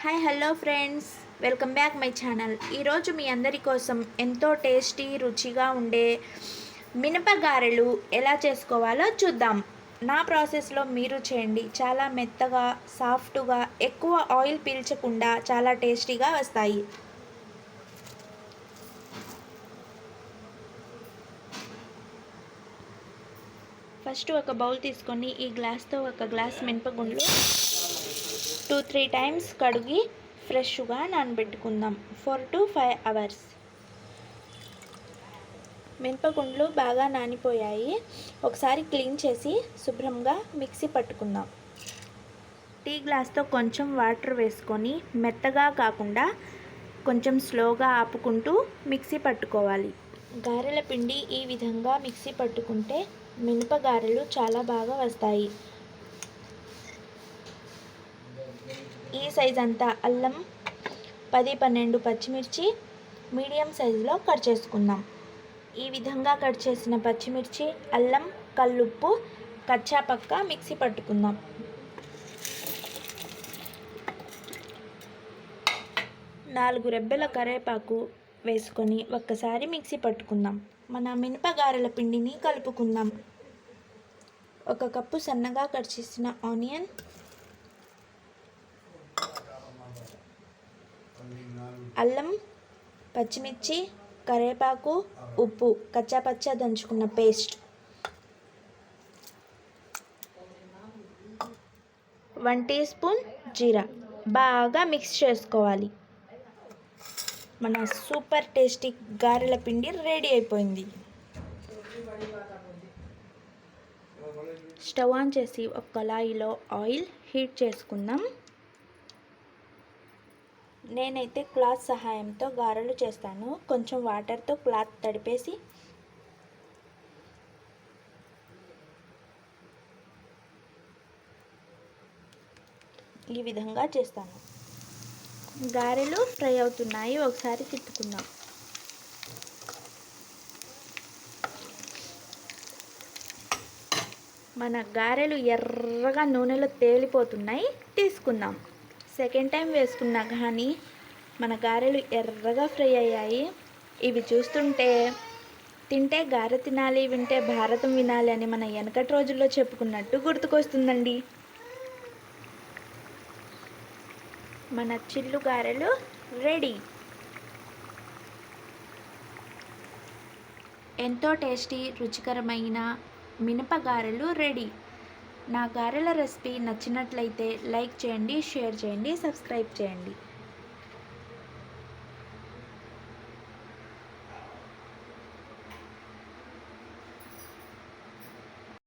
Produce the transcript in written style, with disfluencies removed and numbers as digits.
Hi hello friends, welcome back my channel. ఈరోజు మీ అందరి కోసం ఎంతో టేస్టీ రుచిగా ఉండే మినపగారెలు ఎలా చేసుకోవాలో చూద్దాం. నా ప్రాసెస్లో మీరు చేయండి. చాలా మెత్తగా, సాఫ్ట్గా, ఎక్కువ ఆయిల్ పీల్చకుండా చాలా టేస్టీగా వస్తాయి. ఫస్ట్ ఒక బౌల్ తీసుకొని ఈ గ్లాస్తో ఒక గ్లాస్ మినపగుండ్లు 2-3 టైమ్స్ కడిగి ఫ్రెష్గా నానబెట్టుకుందాం 4 to 5 hours. మినపగుండ్లు బాగా నానిపోయాయి. ఒకసారి క్లీన్ చేసి శుభ్రంగా మిక్సీ పట్టుకుందాం. టీ గ్లాస్తో కొంచెం వాటర్ వేసుకొని మెత్తగా కాకుండా కొంచెం స్లోగా ఆపుకుంటూ మిక్సీ పట్టుకోవాలి. గారెల పిండి ఈ విధంగా మిక్సీ పట్టుకుంటే మినపగారెలు చాలా బాగా వస్తాయి. ఈ సైజ్ అంతా అల్లం, 10-12 పచ్చిమిర్చి మీడియం సైజులో కట్ చేసుకుందాం. ఈ విధంగా కట్ చేసిన పచ్చిమిర్చి, అల్లం, కల్లుప్పు కచ్చా పక్కా మిక్సీ పట్టుకుందాం. నాలుగు రెబ్బల కరివేపాకు వేసుకొని ఒక్కసారి మిక్సీ పట్టుకుందాం. మన మినపగారెల పిండిని కలుపుకుందాం. 1 కప్పు సన్నగా కట్ చేసిన ఆనియన్, అల్లం, పచ్చిమిర్చి, కరివేపాకు, ఉప్పు, కచ్చాపచ్చా దంచుకున్న పేస్ట్, 1 టీ స్పూన్ జీరా బాగా మిక్స్ చేసుకోవాలి. మన సూపర్ టేస్టీ గారెల పిండి రెడీ అయిపోయింది. స్టవ్ ఆన్ చేసి ఒక కళాయిలో ఆయిల్ హీట్ చేసుకుందాం. నేనైతే క్లాత్ సహాయంతో గారెలు చేస్తాను. కొంచెం వాటర్తో క్లాత్ తడిపేసి ఈ విధంగా చేస్తాను. గారెలు ఫ్రై అవుతున్నాయి, ఒకసారి తిప్పుకుందాం. మన గారెలు ఎర్రగా నూనెలో తేలిపోతున్నాయి, తీసుకుందాం. సెకండ్ టైం వేసుకున్నా కానీ మన గారెలు ఎర్రగా ఫ్రై అయ్యాయి. ఇవి చూస్తుంటే తింటే గారె తినాలి, వింటే భారతం వినాలి అని మన వెనకటి రోజుల్లో చెప్పుకున్నట్టు గుర్తుకొస్తుందండి. మన చిల్లు గారెలు రెడీ. ఎంతో టేస్టీ రుచికరమైన మినపగారెలు రెడీ. నా గారెల రెసిపీ నచ్చినట్లయితే లైక్ చేయండి, షేర్ చేయండి, సబ్స్క్రైబ్ చేయండి.